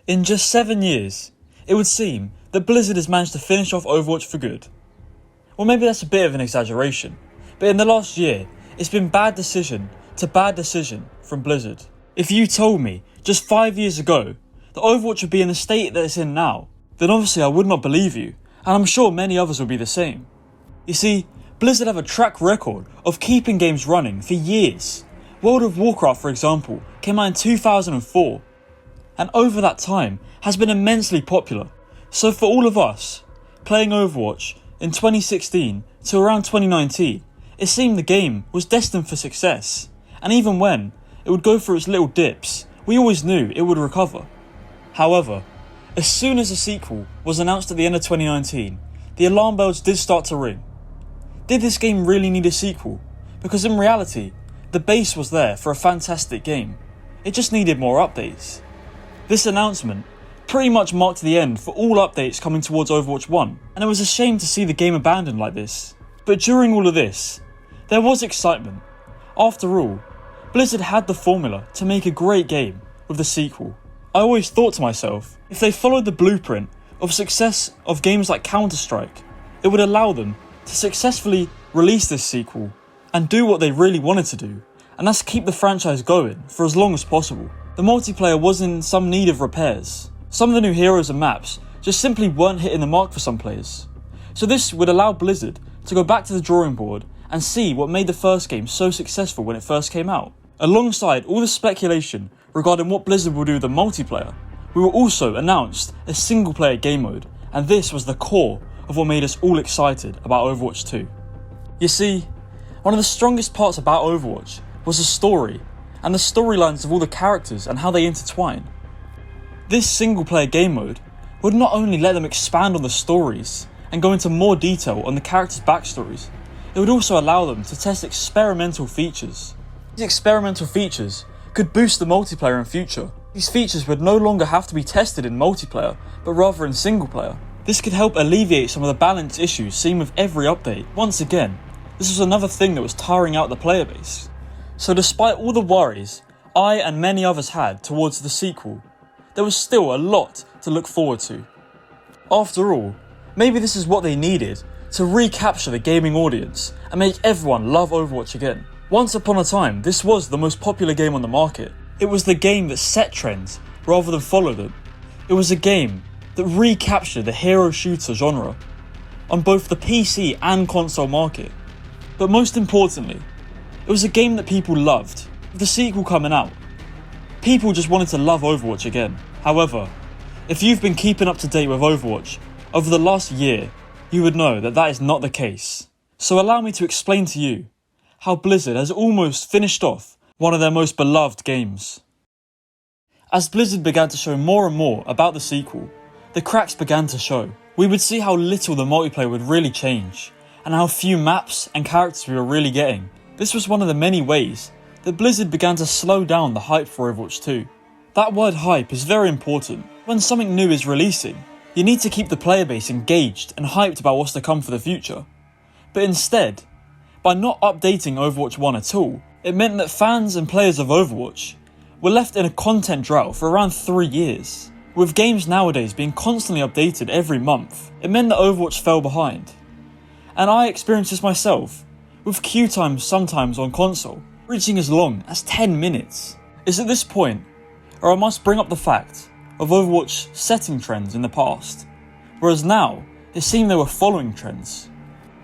In just 7 years, it would seem that Blizzard has managed to finish off Overwatch for good. Or maybe that's a bit of an exaggeration, but in the last year, it's been bad decision to bad decision from Blizzard. If you told me just 5 years ago that Overwatch would be in the state that it's in now, then obviously I would not believe you, and I'm sure many others would be the same. You see, Blizzard have a track record of keeping games running for years. World of Warcraft, for example, came out in 2004, and over that time has been immensely popular. So for all of us, playing Overwatch in 2016 to around 2019, it seemed the game was destined for success, and even when it would go through its little dips, we always knew it would recover. However, as soon as a sequel was announced at the end of 2019, the alarm bells did start to ring. Did this game really need a sequel? Because in reality, the base was there for a fantastic game. It just needed more updates. This announcement pretty much marked the end for all updates coming towards Overwatch 1, and it was a shame to see the game abandoned like this. But during all of this, there was excitement. After all, Blizzard had the formula to make a great game with the sequel. I always thought to myself, if they followed the blueprint of success of games like Counter-Strike, it would allow them to successfully release this sequel and do what they really wanted to do, and that's keep the franchise going for as long as possible. The multiplayer was in some need of repairs. Some of the new heroes and maps just simply weren't hitting the mark for some players. So this would allow Blizzard to go back to the drawing board and see what made the first game so successful when it first came out. Alongside all the speculation regarding what Blizzard will do with the multiplayer, we were also announced a single player game mode, and this was the core of what made us all excited about Overwatch 2. You see, one of the strongest parts about Overwatch was the story, and the storylines of all the characters and how they intertwine. This single player game mode would not only let them expand on the stories and go into more detail on the characters' backstories, it would also allow them to test experimental features. These experimental features could boost the multiplayer in future. These features would no longer have to be tested in multiplayer, but rather in single player. This could help alleviate some of the balance issues seen with every update. Once again, this was another thing that was tiring out the player base. So despite all the worries I and many others had towards the sequel, there was still a lot to look forward to. After all, maybe this is what they needed to recapture the gaming audience and make everyone love Overwatch again. Once upon a time, this was the most popular game on the market. It was the game that set trends rather than followed them. It was a game that recaptured the hero shooter genre on both the PC and console market. But most importantly, it was a game that people loved. With the sequel coming out, people just wanted to love Overwatch again. However, if you've been keeping up to date with Overwatch over the last year, you would know that that is not the case. So allow me to explain to you how Blizzard has almost finished off one of their most beloved games. As Blizzard began to show more and more about the sequel, the cracks began to show. We would see how little the multiplayer would really change, and how few maps and characters we were really getting. This was one of the many ways that Blizzard began to slow down the hype for Overwatch 2. That word hype is very important. When something new is releasing, you need to keep the player base engaged and hyped about what's to come for the future. But instead, by not updating Overwatch 1 at all, it meant that fans and players of Overwatch were left in a content drought for around 3 years. With games nowadays being constantly updated every month, it meant that Overwatch fell behind. And I experienced this myself, with queue times sometimes on console reaching as long as 10 minutes. It's at this point where I must bring up the fact of Overwatch setting trends in the past, whereas now it seemed they were following trends.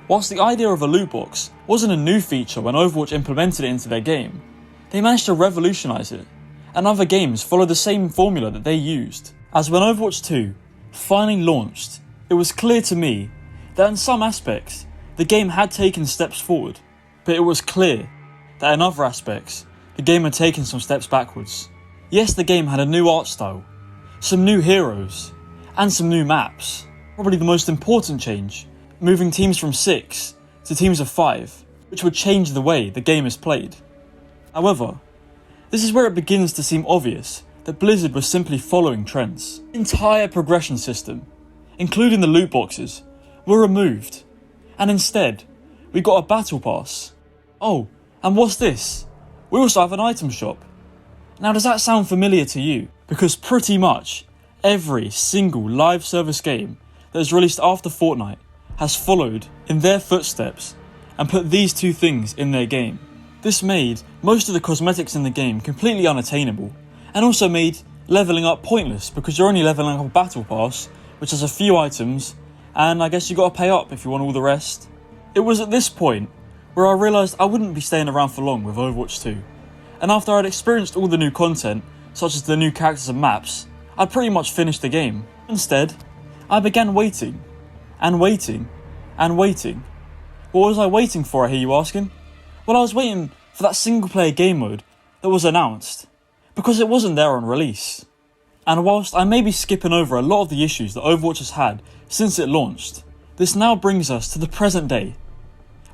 Whilst the idea of a loot box wasn't a new feature when Overwatch implemented it into their game, they managed to revolutionise it, and other games followed the same formula that they used. As when Overwatch 2 finally launched, it was clear to me that in some aspects the game had taken steps forward, but it was clear that in other aspects the game had taken some steps backwards. Yes, the game had a new art style, some new heroes, and some new maps. Probably the most important change, moving teams from 6 to teams of 5, which would change the way the game is played. However, this is where it begins to seem obvious that Blizzard was simply following trends. The entire progression system, including the loot boxes, were removed, and instead, we got a battle pass. Oh, and what's this? We also have an item shop. Now, does that sound familiar to you? Because pretty much Every single live service game that is released after Fortnite has followed in their footsteps and put these two things in their game. This made most of the cosmetics in the game completely unattainable, and also made levelling up pointless because you're only levelling up a battle pass, which has a few items, and I guess you gotta pay up if you want all the rest. It was at this point where I realised I wouldn't be staying around for long with Overwatch 2, and after I'd experienced all the new content, such as the new characters and maps, I'd pretty much finished the game. Instead, I began waiting, and waiting, and waiting. What was I waiting for, I hear you asking? Well, I was waiting for that single player game mode that was announced, because it wasn't there on release. And whilst I may be skipping over a lot of the issues that Overwatch has had since it launched, this now brings us to the present day,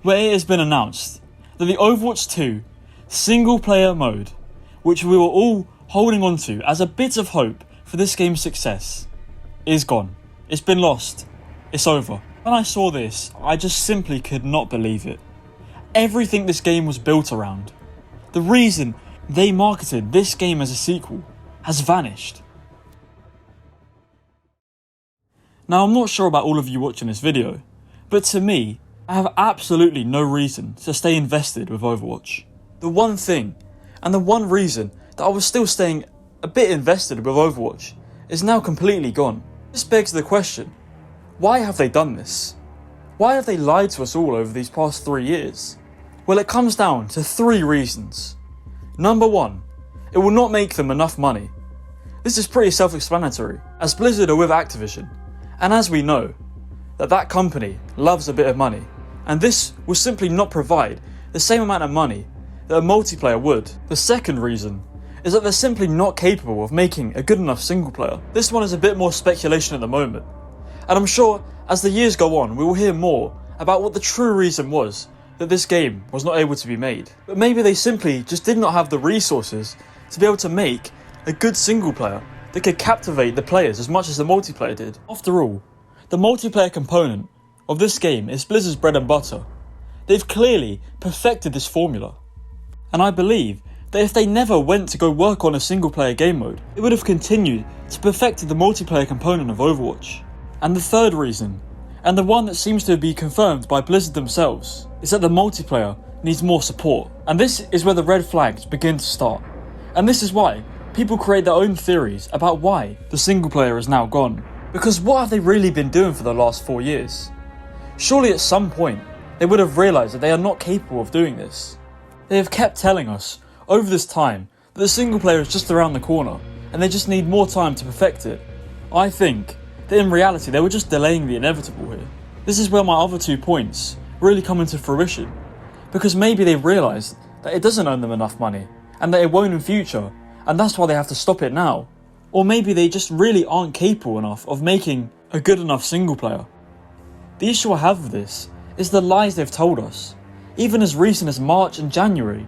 where it has been announced that the Overwatch 2 single player mode, which we were all holding on to as a bit of hope for this game's success, is gone. It's been lost. It's over. When I saw this, I just simply could not believe it. Everything this game was built around, the reason they marketed this game as a sequel, has vanished. Now, I'm not sure about all of you watching this video, but to me, I have absolutely no reason to stay invested with Overwatch. The one thing, and the one reason that I was still staying a bit invested with Overwatch, is now completely gone. This begs the question, why have they done this? Why have they lied to us all over these past 3 years? Well, it comes down to 3 reasons. Number 1, it will not make them enough money. This is pretty self-explanatory, as Blizzard are with Activision, and as we know, that company loves a bit of money, and this will simply not provide the same amount of money that a multiplayer would. The second reason is that they're simply not capable of making a good enough single player. This one is a bit more speculation at the moment, and I'm sure as the years go on we will hear more about what the true reason was that this game was not able to be made. But maybe they simply just did not have the resources to be able to make a good single player that could captivate the players as much as the multiplayer did. After all, the multiplayer component of this game is Blizzard's bread and butter. They've clearly perfected this formula. And I believe that if they never went to go work on a single player game mode, it would have continued to perfect the multiplayer component of Overwatch. And the third reason, and the one that seems to be confirmed by Blizzard themselves, is that the multiplayer needs more support. And this is where the red flags begin to start. And this is why people create their own theories about why the single player is now gone. Because what have they really been doing for the last 4 years? Surely at some point they would have realised that they are not capable of doing this. They have kept telling us over this time that the single player is just around the corner and they just need more time to perfect it. I think that in reality they were just delaying the inevitable here. This is where my other 2 points really come into fruition, because maybe they realised that it doesn't earn them enough money and that it won't in future, and that's why they have to stop it now. Or maybe they just really aren't capable enough of making a good enough single player. The issue I have with this is the lies they've told us. Even as recent as March and January,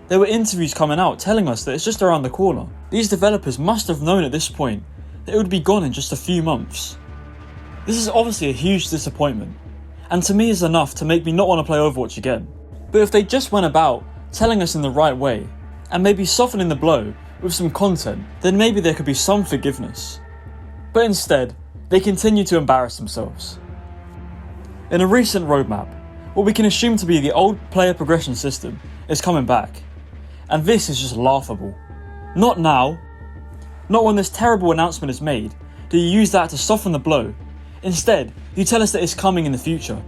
there were interviews coming out telling us that it's just around the corner. These developers must have known at this point that it would be gone in just a few months. This is obviously a huge disappointment, and to me is enough to make me not want to play Overwatch again. But if they just went about telling us in the right way, and maybe softening the blow with some content, then maybe there could be some forgiveness. But instead, they continue to embarrass themselves. In a recent roadmap, what we can assume to be the old player progression system is coming back. And this is just laughable. Not now. Not when this terrible announcement is made do you use that to soften the blow. Instead, you tell us that it's coming in the future.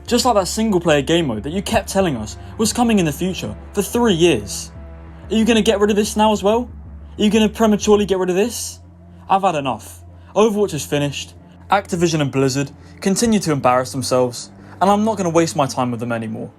Just like that single player game mode that you kept telling us was coming in the future for 3 years. Are you going to get rid of this now as well? Are you going to prematurely get rid of this? I've had enough. Overwatch is finished. Activision and Blizzard continue to embarrass themselves, and I'm not going to waste my time with them anymore.